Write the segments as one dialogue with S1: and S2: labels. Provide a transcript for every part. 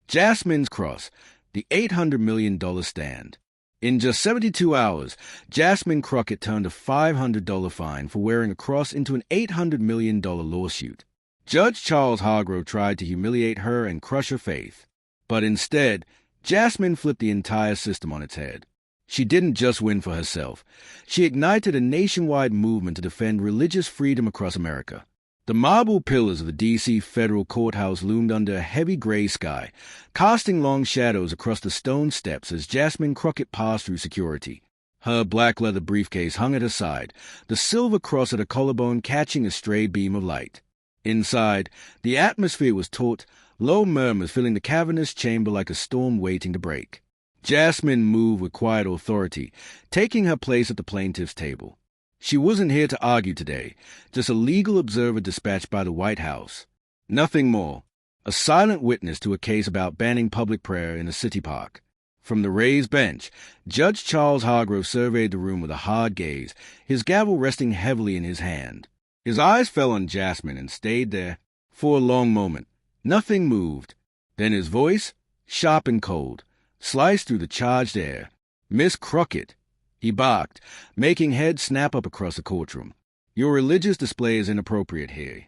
S1: Jasmine's Cross, the $800 million stand. In just 72 hours, Jasmine Crockett turned a $500 fine for wearing a cross into an $800 million lawsuit. Judge Charles Hargrove tried to humiliate her and crush her faith. But instead, Jasmine flipped the entire system on its head. She didn't just win for herself. She ignited a nationwide movement to defend religious freedom across America. The marble pillars of the D.C. federal courthouse loomed under a heavy gray sky, casting long shadows across the stone steps as Jasmine Crockett passed through security. Her black leather briefcase hung at her side, the silver cross at her collarbone catching a stray beam of light. Inside, the atmosphere was taut, low murmurs filling the cavernous chamber like a storm waiting to break. Jasmine moved with quiet authority, taking her place at the plaintiff's table. She wasn't here to argue today, just a legal observer dispatched by the White House. Nothing more. A silent witness to a case about banning public prayer in a city park. From the raised bench, Judge Charles Hargrove surveyed the room with a hard gaze, his gavel resting heavily in his hand. His eyes fell on Jasmine and stayed there for a long moment. Nothing moved. Then his voice, sharp and cold, sliced through the charged air. "Miss Crockett," he barked, making heads snap up across the courtroom. "Your religious display is inappropriate here."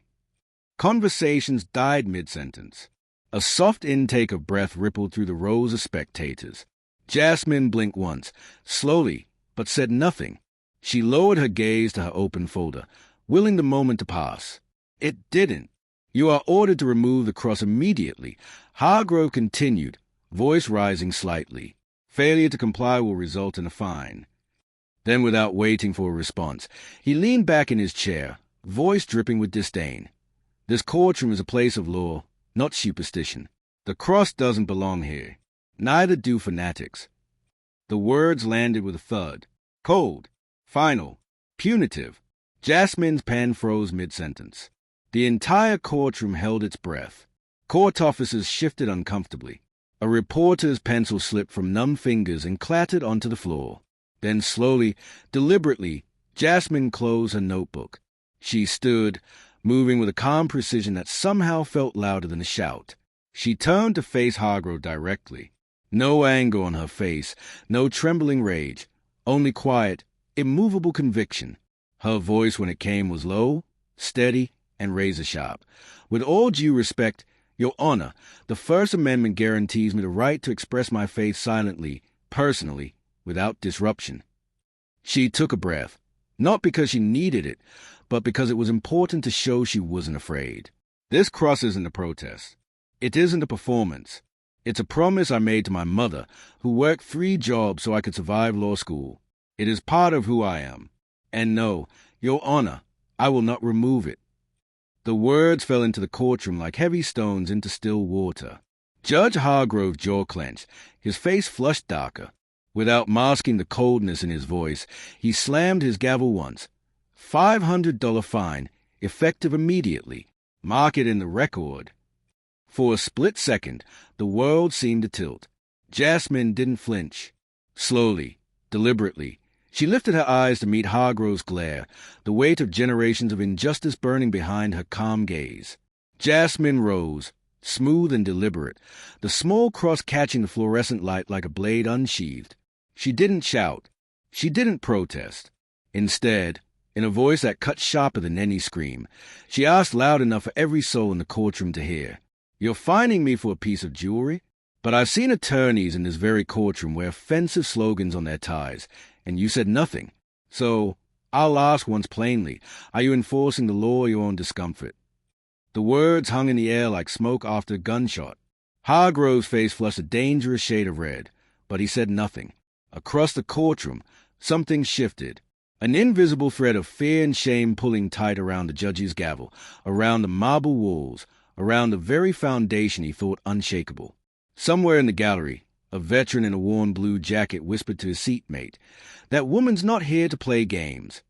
S1: Conversations died mid-sentence. A soft intake of breath rippled through the rows of spectators. Jasmine blinked once, slowly, but said nothing. She lowered her gaze to her open folder, willing the moment to pass. It didn't. "You are ordered to remove the cross immediately," Hargrove continued, voice rising slightly. "Failure to comply will result in a fine." Then, without waiting for a response, he leaned back in his chair, voice dripping with disdain. "This courtroom is a place of law, not superstition. The cross doesn't belong here. Neither do fanatics." The words landed with a thud. Cold, final, punitive. Jasmine's pen froze mid-sentence. The entire courtroom held its breath. Court officers shifted uncomfortably. A reporter's pencil slipped from numb fingers and clattered onto the floor. Then slowly, deliberately, Jasmine closed her notebook. She stood, moving with a calm precision that somehow felt louder than a shout. She turned to face Hargrove directly. No anger on her face, no trembling rage, only quiet, immovable conviction. Her voice when it came was low, steady, and razor-sharp. "With all due respect, Your Honor, the First Amendment guarantees me the right to express my faith silently, personally, without disruption." She took a breath, not because she needed it, but because it was important to show she wasn't afraid. "This cross isn't a protest. It isn't a performance. It's a promise I made to my mother, who worked 3 jobs so I could survive law school. It is part of who I am. And no, Your Honor, I will not remove it." The words fell into the courtroom like heavy stones into still water. Judge Hargrove's jaw clenched, his face flushed darker. Without masking the coldness in his voice, he slammed his gavel once. $500 fine, effective immediately. Mark it in the record. For a split second, the world seemed to tilt. Jasmine didn't flinch. Slowly, deliberately, she lifted her eyes to meet Hargrove's glare, the weight of generations of injustice burning behind her calm gaze. Jasmine rose, smooth and deliberate, the small cross catching the fluorescent light like a blade unsheathed. She didn't shout. She didn't protest. Instead, in a voice that cut sharper than any scream, she asked loud enough for every soul in the courtroom to hear, "You're fining me for a piece of jewelry? But I've seen attorneys in this very courtroom wear offensive slogans on their ties, and you said nothing. So, I'll ask once plainly, are you enforcing the law or your own discomfort?" The words hung in the air like smoke after a gunshot. Hargrove's face flushed a dangerous shade of red, but he said nothing. Across the courtroom, something shifted. An invisible thread of fear and shame pulling tight around the judge's gavel, around the marble walls, around the very foundation he thought unshakable. Somewhere in the gallery, a veteran in a worn blue jacket whispered to his seatmate, "That woman's not here to play games."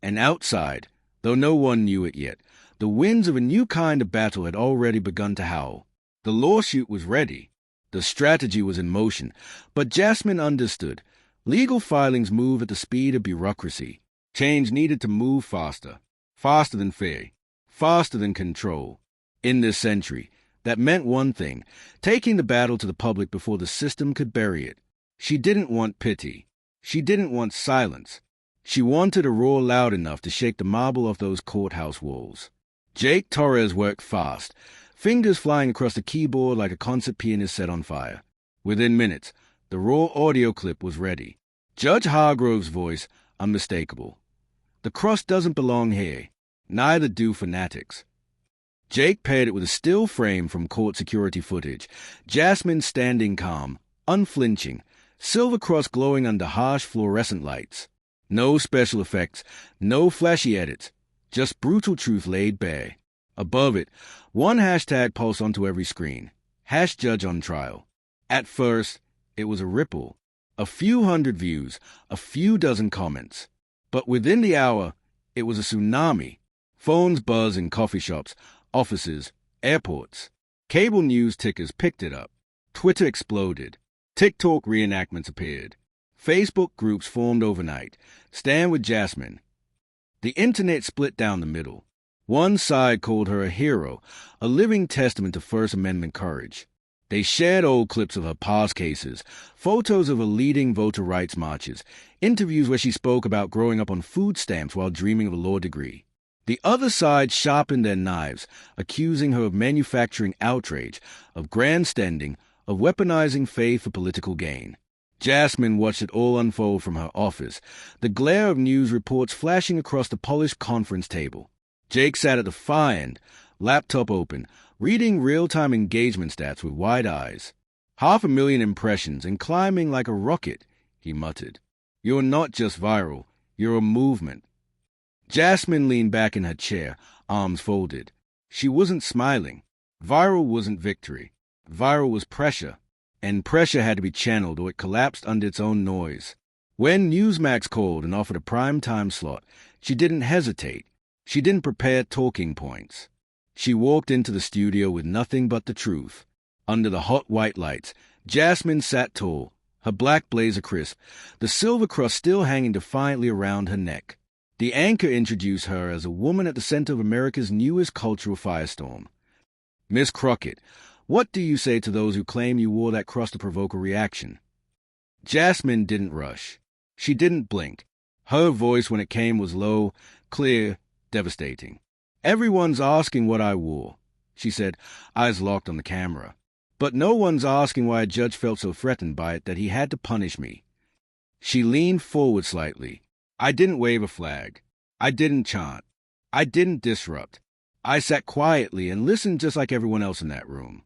S1: And outside, though no one knew it yet, the winds of a new kind of battle had already begun to howl. The lawsuit was ready. The strategy was in motion, but Jasmine understood. Legal filings move at the speed of bureaucracy. Change needed to move faster. Faster than fear. Faster than control. In this century, That meant one thing, taking the battle to the public before the system could bury it. She didn't want pity. She didn't want silence. She wanted a roar loud enough to shake the marble off those courthouse walls. Jake Torres worked fast, fingers flying across the keyboard like a concert pianist set on fire. Within minutes, the raw audio clip was ready. Judge Hargrove's voice, unmistakable. The cross doesn't belong here. Neither do fanatics. Jake paired it with a still frame from court security footage. Jasmine standing calm, unflinching, silver cross glowing under harsh fluorescent lights. No special effects, no flashy edits, just brutal truth laid bare. Above it, one hashtag pulsed onto every screen. #Judge on trial. At first, it was a ripple. A few hundred views, a few dozen comments. But within the hour, it was a tsunami. Phones buzz in coffee shops, offices, airports. Cable news tickers picked it up. Twitter exploded. TikTok reenactments appeared. Facebook groups formed overnight. Stand with Jasmine. The internet split down the middle. One side called her a hero, a living testament to First Amendment courage. They shared old clips of her past cases, photos of her leading voter rights marches, interviews where she spoke about growing up on food stamps while dreaming of a law degree. The other side sharpened their knives, accusing her of manufacturing outrage, of grandstanding, of weaponizing faith for political gain. Jasmine watched it all unfold from her office, the glare of news reports flashing across the polished conference table. Jake sat at the far end, laptop open, reading real-time engagement stats with wide eyes. 500,000 impressions and climbing like a rocket, he muttered. You're not just viral, you're a movement. Jasmine leaned back in her chair, arms folded. She wasn't smiling. Viral wasn't victory. Viral was pressure. And pressure had to be channeled or it collapsed under its own noise. When Newsmax called and offered a prime time slot, she didn't hesitate. She didn't prepare talking points. She walked into the studio with nothing but the truth. Under the hot white lights, Jasmine sat tall, her black blazer crisp, the silver cross still hanging defiantly around her neck. The anchor introduced her as a woman at the center of America's newest cultural firestorm. Miss Crockett, what do you say to those who claim you wore that cross to provoke a reaction? Jasmine didn't rush. She didn't blink. Her voice when it came was low, clear, devastating. Everyone's asking what I wore, she said, eyes locked on the camera. But no one's asking why a judge felt so threatened by it that he had to punish me. She leaned forward slightly. I didn't wave a flag. I didn't chant. I didn't disrupt. I sat quietly and listened just like everyone else in that room.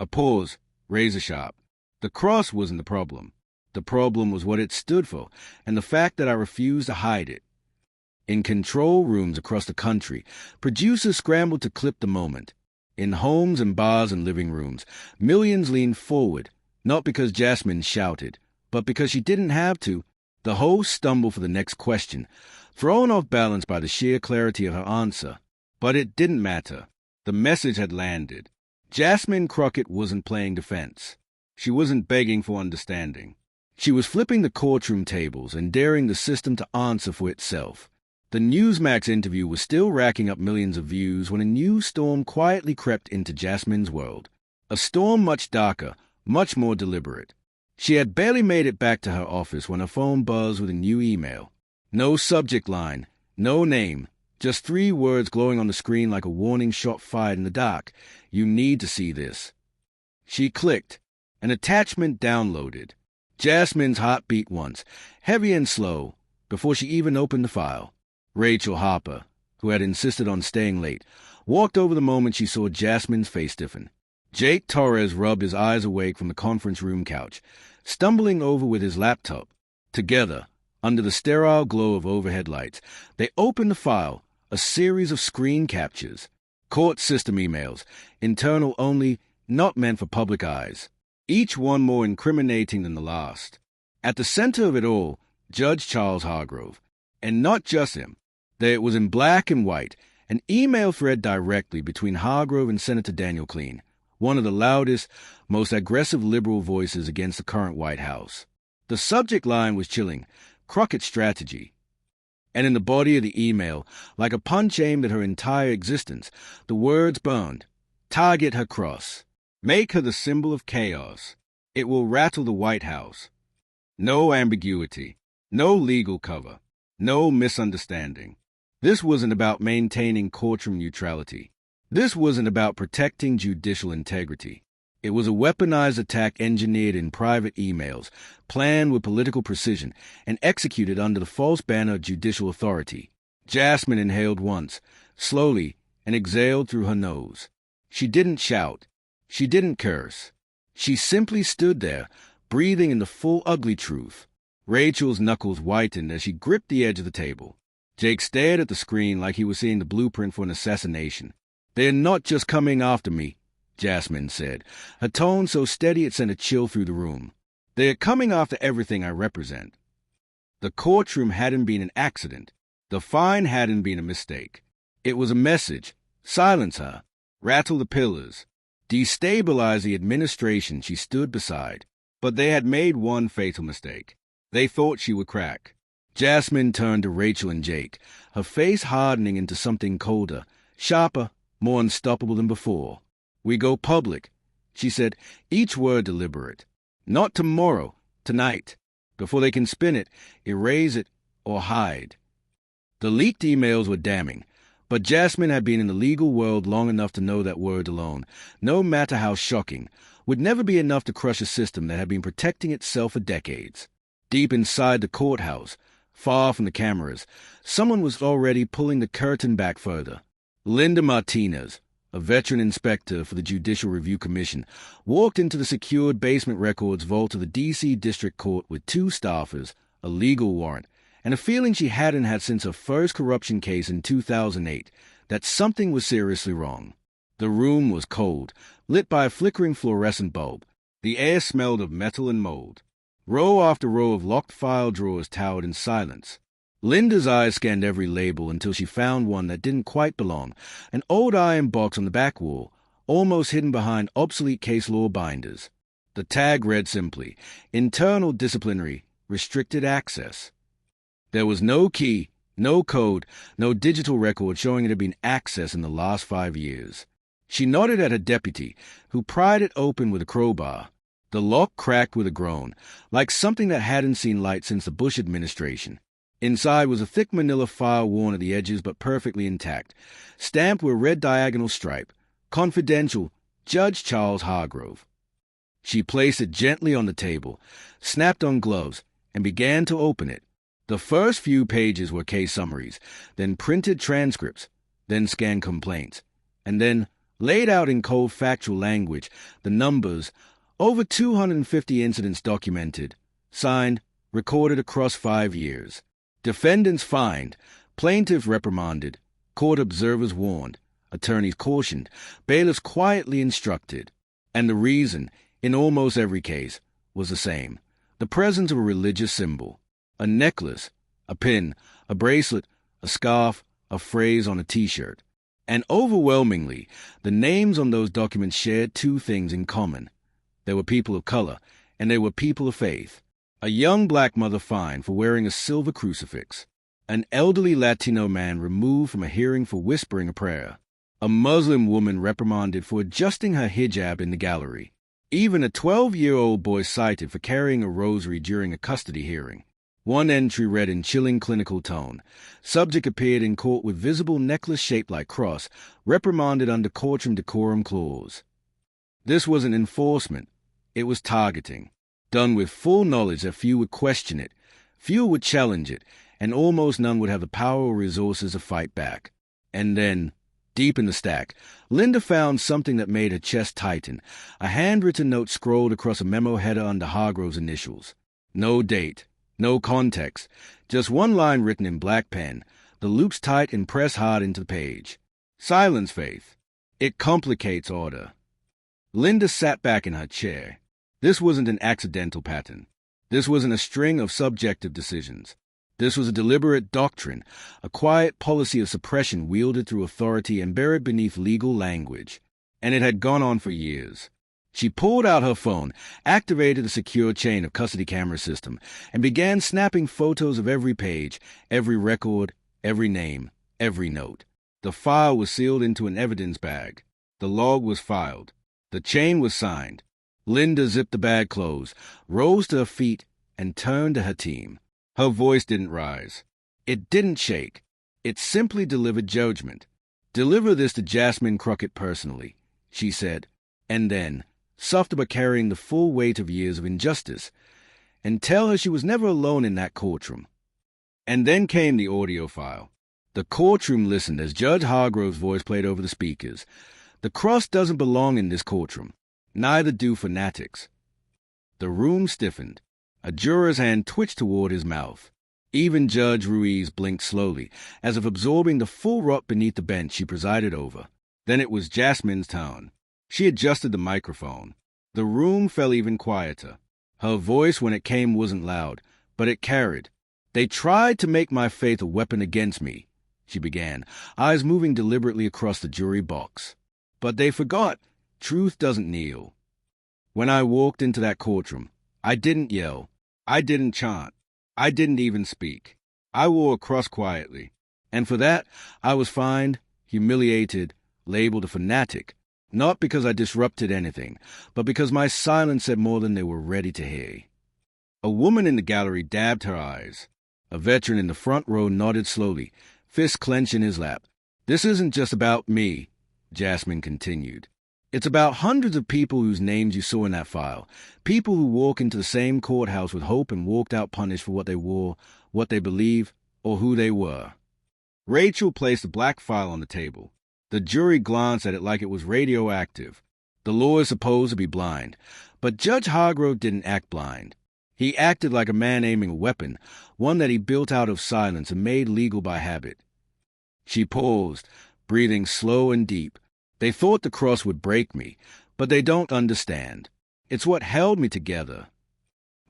S1: A pause, razor sharp. The cross wasn't the problem. The problem was what it stood for, and the fact that I refused to hide it. In control rooms across the country, producers scrambled to clip the moment. In homes and bars and living rooms, millions leaned forward, not because Jasmine shouted, but because she didn't have to. The host stumbled for the next question, thrown off balance by the sheer clarity of her answer. But it didn't matter. The message had landed. Jasmine Crockett wasn't playing defense. She wasn't begging for understanding. She was flipping the courtroom tables and daring the system to answer for itself. The Newsmax interview was still racking up millions of views when a new storm quietly crept into Jasmine's world. A storm much darker, much more deliberate. She had barely made it back to her office when her phone buzzed with a new email. No subject line, no name, just 3 words glowing on the screen like a warning shot fired in the dark. You need to see this. She clicked. An attachment downloaded. Jasmine's heart beat once, heavy and slow, before she even opened the file. Rachel Harper, who had insisted on staying late, walked over the moment she saw Jasmine's face stiffen. Jake Torres rubbed his eyes awake from the conference room couch, stumbling over with his laptop. Together, under the sterile glow of overhead lights, they opened the file, a series of screen captures. Court system emails, internal only, not meant for public eyes. Each one more incriminating than the last. At the center of it all, Judge Charles Hargrove. And not just him. There it was in black and white, an email thread directly between Hargrove and Senator Daniel Cleen, one of the loudest, most aggressive liberal voices against the current White House. The subject line was chilling, Crockett's strategy. And in the body of the email, like a punch aimed at her entire existence, the words burned, Target her cross. Make her the symbol of chaos. It will rattle the White House. No ambiguity. No legal cover. No misunderstanding. This wasn't about maintaining courtroom neutrality. This wasn't about protecting judicial integrity. It was a weaponized attack engineered in private emails, planned with political precision, and executed under the false banner of judicial authority. Jasmine inhaled once, slowly, and exhaled through her nose. She didn't shout. She didn't curse. She simply stood there, breathing in the full ugly truth. Rachel's knuckles whitened as she gripped the edge of the table. Jake stared at the screen like he was seeing the blueprint for an assassination. "They're not just coming after me," Jasmine said, her tone so steady it sent a chill through the room. "They're coming after everything I represent." The courtroom hadn't been an accident. The fine hadn't been a mistake. It was a message. Silence her. Rattle the pillars. Destabilize the administration she stood beside. But they had made one fatal mistake. They thought she would crack. Jasmine turned to Rachel and Jake, her face hardening into something colder, sharper, more unstoppable than before. "We go public," she said, each word deliberate. "Not tomorrow, tonight, before they can spin it, erase it, or hide." The leaked emails were damning, but Jasmine had been in the legal world long enough to know that word alone, no matter how shocking, would never be enough to crush a system that had been protecting itself for decades. Deep inside the courthouse, far from the cameras, someone was already pulling the curtain back further. Linda Martinez, a veteran inspector for the Judicial Review Commission, walked into the secured basement records vault of the D.C. District Court with 2 staffers, a legal warrant, and a feeling she hadn't had since her first corruption case in 2008, that something was seriously wrong. The room was cold, lit by a flickering fluorescent bulb. The air smelled of metal and mold. Row after row of locked file drawers towered in silence. Linda's eyes scanned every label until she found one that didn't quite belong, an old iron box on the back wall, almost hidden behind obsolete case law binders. The tag read simply, "Internal Disciplinary, Restricted Access." There was no key, no code, no digital record showing it had been accessed in the last 5 years. She nodded at her deputy, who pried it open with a crowbar. The lock cracked with a groan, like something that hadn't seen light since the Bush administration. Inside was a thick manila file worn at the edges but perfectly intact, stamped with a red diagonal stripe, "Confidential, Judge Charles Hargrove." She placed it gently on the table, snapped on gloves, and began to open it. The first few pages were case summaries, then printed transcripts, then scanned complaints, and then, laid out in cold factual language, the numbers, over 250 incidents documented, signed, recorded across 5 years. Defendants fined, plaintiffs reprimanded, court observers warned, attorneys cautioned, bailiffs quietly instructed. And the reason, in almost every case, was the same: the presence of a religious symbol. A necklace, a pin, a bracelet, a scarf, a phrase on a T-shirt. And overwhelmingly, the names on those documents shared 2 things in common. They were people of color, and they were people of faith. A young black mother fined for wearing a silver crucifix. An elderly Latino man removed from a hearing for whispering a prayer. A Muslim woman reprimanded for adjusting her hijab in the gallery. Even a 12-year-old boy cited for carrying a rosary during a custody hearing. One entry read in chilling clinical tone. Subject appeared in court with visible necklace shaped like cross, reprimanded under courtroom decorum clause. This wasn't enforcement. It was targeting, done with full knowledge that few would question it, few would challenge it, and almost none would have the power or resources to fight back. And then, deep in the stack, Linda found something that made her chest tighten, a handwritten note scrolled across a memo header under Hargrove's initials. No date. No context, just one line written in black pen, the loops tight and pressed hard into the page. "Silence, Faith. It complicates order." Linda sat back in her chair. This wasn't an accidental pattern. This wasn't a string of subjective decisions. This was a deliberate doctrine, a quiet policy of suppression wielded through authority and buried beneath legal language. And it had gone on for years. She pulled out her phone, activated the secure chain of custody camera system, and began snapping photos of every page, every record, every name, every note. The file was sealed into an evidence bag. The log was filed. The chain was signed. Linda zipped the bag closed, rose to her feet, and turned to her team. Her voice didn't rise. It didn't shake. It simply delivered judgment. "Deliver this to Jasmine Crockett personally," she said, and then, softer but carrying the full weight of years of injustice, and tell her she was never alone in that courtroom. And then came the audio file. The courtroom listened as Judge Hargrove's voice played over the speakers. "The cross doesn't belong in this courtroom. Neither do fanatics." The room stiffened. A juror's hand twitched toward his mouth. Even Judge Ruiz blinked slowly, as if absorbing the full rot beneath the bench she presided over. Then it was Jasmine's turn. She adjusted the microphone. The room fell even quieter. Her voice, when it came, wasn't loud, but it carried. "They tried to make my faith a weapon against me," she began, eyes moving deliberately across the jury box. "But they forgot. Truth doesn't kneel. When I walked into that courtroom, I didn't yell. I didn't chant. I didn't even speak. I wore a cross quietly. And for that, I was fined, humiliated, labeled a fanatic, not because I disrupted anything, but because my silence said more than they were ready to hear." A woman in the gallery dabbed her eyes. A veteran in the front row nodded slowly, fist clenched in his lap. "This isn't just about me," Jasmine continued. "It's about hundreds of people whose names you saw in that file. People who walk into the same courthouse with hope and walked out punished for what they wore, what they believe, or who they were." Rachel placed the black file on the table. The jury glanced at it like it was radioactive. The law is supposed to be blind, but Judge Hargrove didn't act blind. He acted like a man aiming a weapon, one that he built out of silence and made legal by habit. She paused, breathing slow and deep. "They thought the cross would break me, but they don't understand. It's what held me together."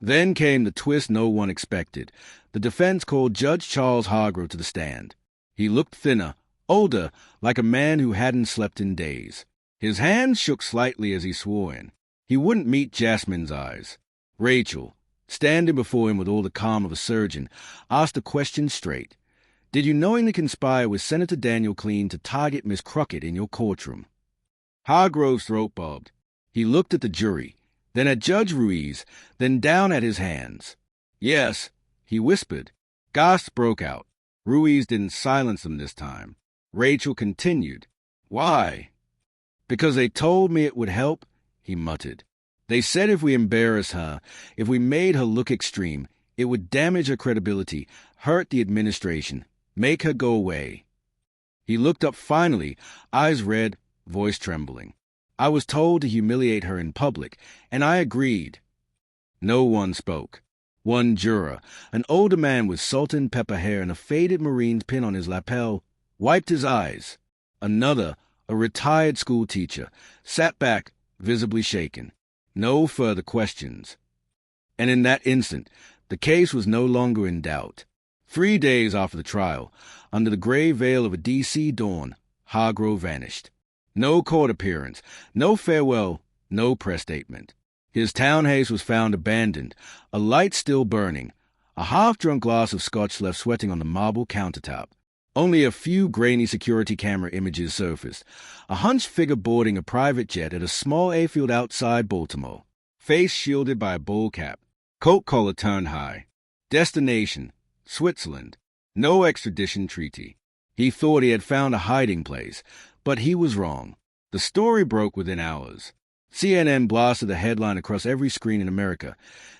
S1: Then came the twist no one expected. The defense called Judge Charles Hargrove to the stand. He looked thinner, older, like a man who hadn't slept in days. His hands shook slightly as he swore in. He wouldn't meet Jasmine's eyes. Rachel, standing before him with all the calm of a surgeon, asked the question straight. "Did you knowingly conspire with Senator Daniel Clean to target Miss Crockett in your courtroom?" Hargrove's throat bobbed. He looked at the jury, then at Judge Ruiz, then down at his hands. "Yes," he whispered. Gasps broke out. Ruiz didn't silence them this time. Rachel continued. "Why?" "Because they told me it would help," he muttered. "They said if we embarrassed her, if we made her look extreme, it would damage her credibility, hurt the administration, make her go away." He looked up finally, eyes red, voice trembling. "I was told to humiliate her in public, and I agreed." No one spoke. One juror, an older man with salt and pepper hair and a faded Marines pin on his lapel, wiped his eyes. Another, a retired school teacher, sat back, visibly shaken. No further questions. And in that instant, the case was no longer in doubt. 3 days after the trial, under the gray veil of a D.C. dawn, Hargrove vanished. No court appearance, no farewell, no press statement. His townhouse was found abandoned, a light still burning, a half-drunk glass of scotch left sweating on the marble countertop. Only a few grainy security camera images surfaced, a hunched figure boarding a private jet at a small airfield outside Baltimore, face shielded by a bowl cap, coat collar turned high. Destination, Switzerland. No extradition treaty. He thought he had found a hiding place, but he was wrong. The story broke within hours. CNN blasted the headline across every screen in America.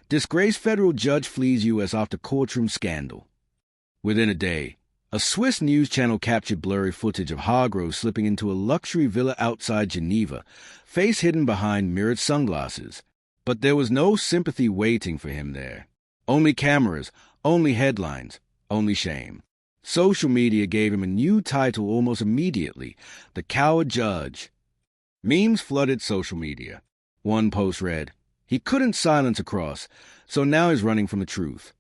S1: "Disgraced federal judge flees U.S. after courtroom scandal." Within a day, a Swiss news channel captured blurry footage of Hargrove slipping into a luxury villa outside Geneva, face hidden behind mirrored sunglasses. But there was no sympathy waiting for him there. Only cameras, only headlines, only shame. Social media gave him a new title almost immediately, the Coward Judge. Memes flooded social media. One post read, "He couldn't silence a cross, so now he's running from the truth."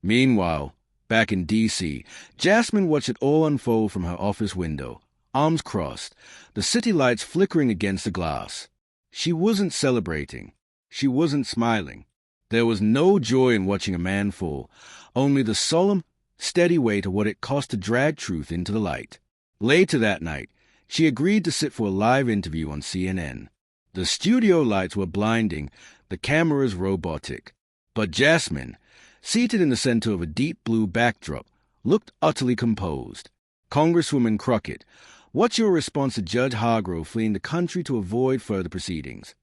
S1: Meanwhile, back in D.C., Jasmine watched it all unfold from her office window, arms crossed, the city lights flickering against the glass. She wasn't celebrating. She wasn't smiling. There was no joy in watching a man fall, only the solemn, steady weight of what it cost to drag truth into the light. Later that night, She agreed to sit for a live interview on CNN. The studio lights were blinding, the cameras robotic. But Jasmine, seated in the center of a deep blue backdrop, looked utterly composed. Congresswoman Crockett, what's your response to Judge Hargrove fleeing the country to avoid further proceedings?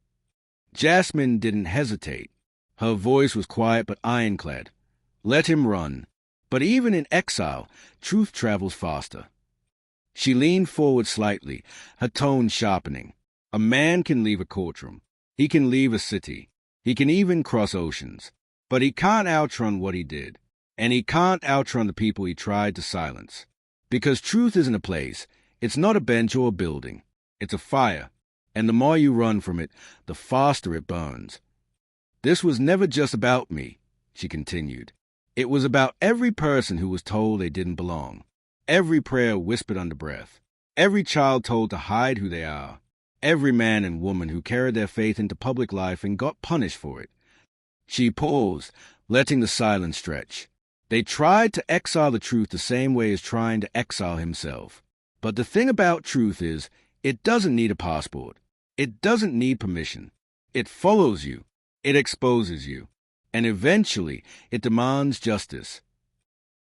S1: Jasmine didn't hesitate. Her voice was quiet but ironclad. Let him run. But even in exile, truth travels faster. She leaned forward slightly, her tone sharpening. A man can leave a courtroom. He can leave a city. He can even cross oceans. But he can't outrun what he did. And he can't outrun the people he tried to silence. Because truth isn't a place. It's not a bench or a building. It's a fire. And the more you run from it, the faster it burns. This was never just about me, she continued. It was about every person who was told they didn't belong. Every prayer whispered under breath. Every child told to hide who they are. Every man and woman who carried their faith into public life and got punished for it. She paused, letting the silence stretch. They tried to exile the truth the same way as trying to exile himself. But the thing about truth is, it doesn't need a passport. It doesn't need permission. It follows you. It exposes you. And eventually, it demands justice.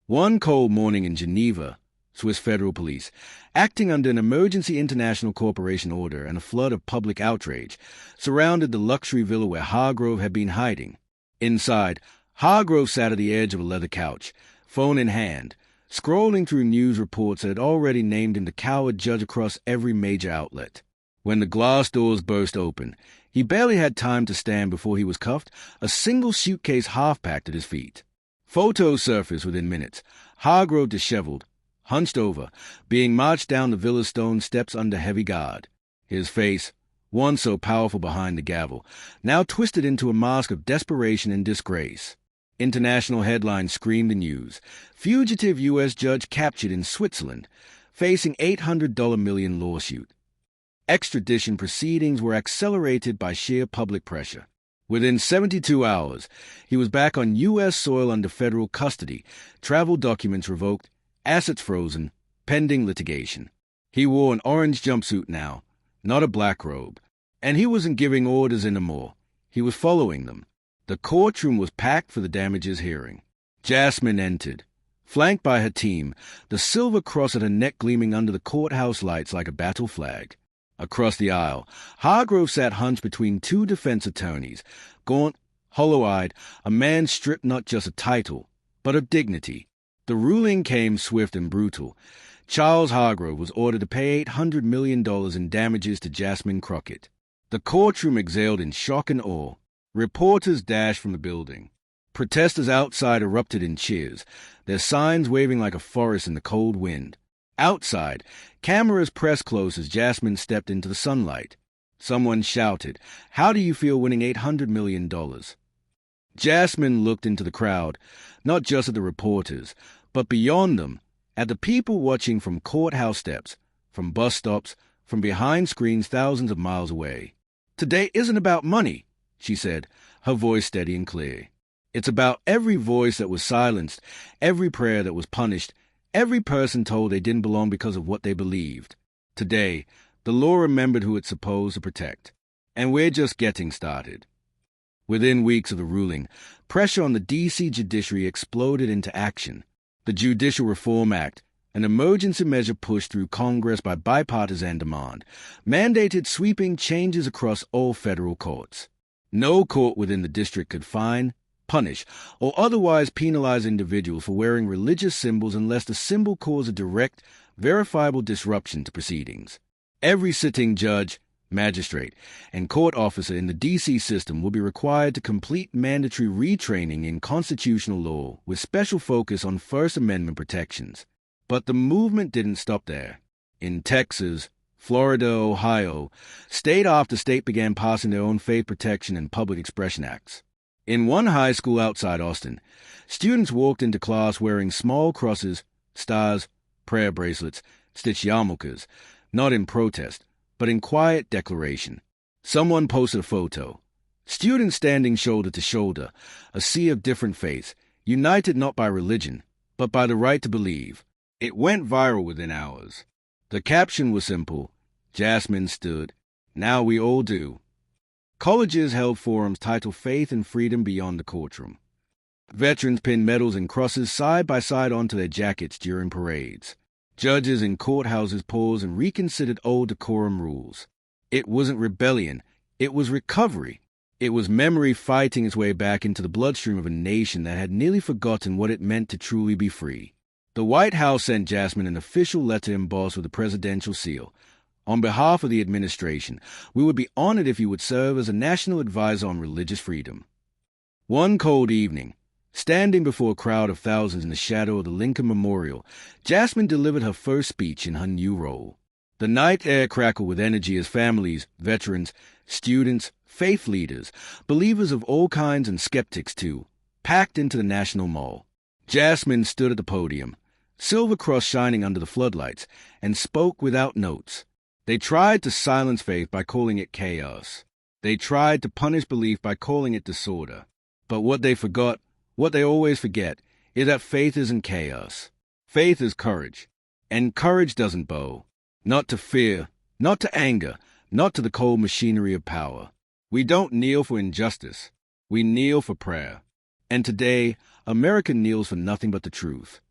S1: One cold morning in Geneva, Swiss Federal Police, acting under an emergency international corporation order and a flood of public outrage, surrounded the luxury villa where Hargrove had been hiding. Inside, Hargrove sat at the edge of a leather couch, phone in hand, scrolling through news reports that had already named him the coward judge across every major outlet. When the glass doors burst open, he barely had time to stand before he was cuffed, a single suitcase half-packed at his feet. Photos surfaced within minutes. Hargrove disheveled, hunched over, being marched down the villa's stone steps under heavy guard. His face, once so powerful behind the gavel, now twisted into a mask of desperation and disgrace. International headlines screamed the news. Fugitive U.S. judge captured in Switzerland, facing $800 million lawsuit. Extradition proceedings were accelerated by sheer public pressure. Within 72 hours, he was back on U.S. soil under federal custody, travel documents revoked, assets frozen, pending litigation. He wore an orange jumpsuit now, not a black robe. And he wasn't giving orders anymore. He was following them. The courtroom was packed for the damages hearing. Jasmine entered, flanked by her team, the silver cross at her neck gleaming under the courthouse lights like a battle flag. Across the aisle, Hargrove sat hunched between two defense attorneys, gaunt, hollow-eyed, a man stripped not just of title, but of dignity. The ruling came swift and brutal. Charles Hargrove was ordered to pay $800 million in damages to Jasmine Crockett. The courtroom exhaled in shock and awe. Reporters dashed from the building. Protesters outside erupted in cheers, their signs waving like a forest in the cold wind. Outside, cameras pressed close as Jasmine stepped into the sunlight. Someone shouted, "How do you feel winning $800 million?" Jasmine looked into the crowd, not just at the reporters, but beyond them, at the people watching from courthouse steps, from bus stops, from behind screens thousands of miles away. "Today isn't about money," she said, her voice steady and clear. "It's about every voice that was silenced, every prayer that was punished, every person told they didn't belong because of what they believed. Today, the law remembered who it's supposed to protect. And we're just getting started." Within weeks of the ruling, pressure on the D.C. judiciary exploded into action. The Judicial Reform Act, an emergency measure pushed through Congress by bipartisan demand, mandated sweeping changes across all federal courts. No court within the district could fine, punish, or otherwise penalize individuals for wearing religious symbols unless the symbol caused a direct, verifiable disruption to proceedings. Every sitting judge, magistrate, and court officer in the D.C. system will be required to complete mandatory retraining in constitutional law with special focus on First Amendment protections. But the movement didn't stop there. In Texas, Florida, Ohio, state after state began passing their own faith protection and public expression acts. In one high school outside Austin, students walked into class wearing small crosses, stars, prayer bracelets, stitched yarmulkes, not in protest, but in quiet declaration. Someone posted a photo. Students standing shoulder to shoulder, a sea of different faiths, united not by religion, but by the right to believe. It went viral within hours. The caption was simple. Jasmine stood. Now we all do. Colleges held forums titled Faith and Freedom Beyond the Courtroom. Veterans pinned medals and crosses side by side onto their jackets during parades. Judges in courthouses paused and reconsidered old decorum rules. It wasn't rebellion. It was recovery. It was memory fighting its way back into the bloodstream of a nation that had nearly forgotten what it meant to truly be free. The White House sent Jasmine an official letter embossed with a presidential seal. On behalf of the administration, we would be honored if you would serve as a national advisor on religious freedom. One cold evening, standing before a crowd of thousands in the shadow of the Lincoln Memorial, Jasmine delivered her first speech in her new role. The night air crackled with energy as families, veterans, students, faith leaders, believers of all kinds and skeptics too, packed into the National Mall. Jasmine stood at the podium, silver cross shining under the floodlights, and spoke without notes. They tried to silence faith by calling it chaos. They tried to punish belief by calling it disorder. But what they forgot, what they always forget, is that faith isn't chaos. Faith is courage. And courage doesn't bow. Not to fear, not to anger, not to the cold machinery of power. We don't kneel for injustice. We kneel for prayer. And today, America kneels for nothing but the truth.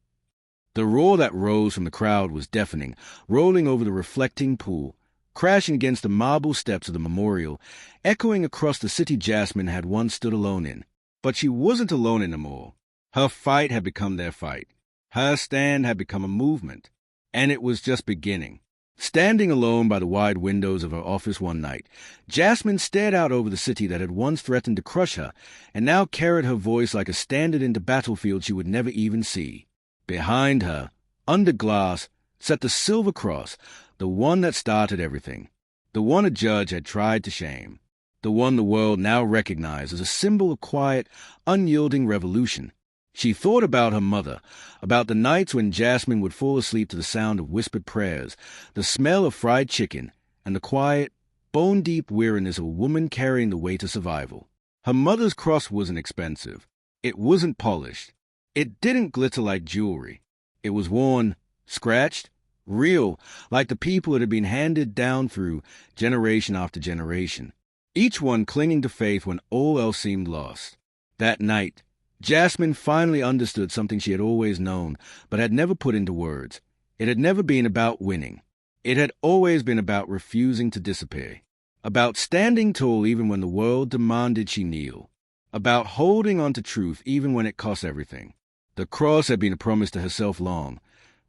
S1: The roar that rose from the crowd was deafening, rolling over the reflecting pool, crashing against the marble steps of the memorial, echoing across the city Jasmine had once stood alone in. But she wasn't alone anymore. Her fight had become their fight. Her stand had become a movement. And it was just beginning. Standing alone by the wide windows of her office one night, Jasmine stared out over the city that had once threatened to crush her, and now carried her voice like a standard into battlefields she would never even see. Behind her, under glass, sat the silver cross, the one that started everything, the one a judge had tried to shame, the one the world now recognized as a symbol of quiet, unyielding revolution. She thought about her mother, about the nights when Jasmine would fall asleep to the sound of whispered prayers, the smell of fried chicken, and the quiet, bone-deep weariness of a woman carrying the weight of survival. Her mother's cross wasn't expensive. It wasn't polished. It didn't glitter like jewelry. It was worn, scratched, real, like the people it had been handed down through generation after generation, each one clinging to faith when all else seemed lost. That night, Jasmine finally understood something she had always known, but had never put into words. It had never been about winning. It had always been about refusing to disappear, about standing tall even when the world demanded she kneel, about holding on to truth even when it cost everything. The cross had been a promise to herself long,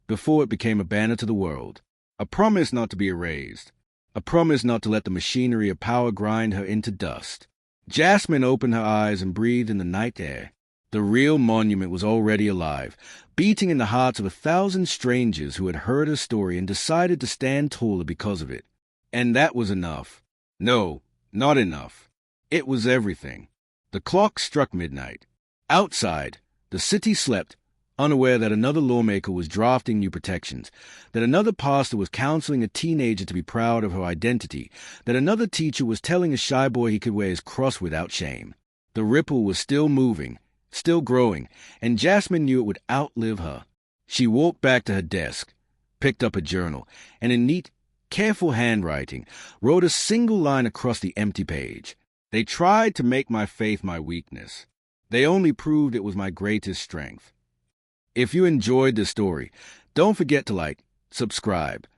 S1: before it became a banner to the world, a promise not to be erased, a promise not to let the machinery of power grind her into dust. Jasmine opened her eyes and breathed in the night air. The real monument was already alive, beating in the hearts of 1,000 strangers who had heard her story and decided to stand taller because of it. And that was enough. No, not enough. It was everything. The clock struck midnight. Outside, the city slept, unaware that another lawmaker was drafting new protections, that another pastor was counseling a teenager to be proud of her identity, that another teacher was telling a shy boy he could wear his cross without shame. The ripple was still moving, still growing, and Jasmine knew it would outlive her. She walked back to her desk, picked up a journal, and in neat, careful handwriting, wrote a single line across the empty page. They tried to make my faith my weakness. They only proved it was my greatest strength. If you enjoyed this story, don't forget to subscribe,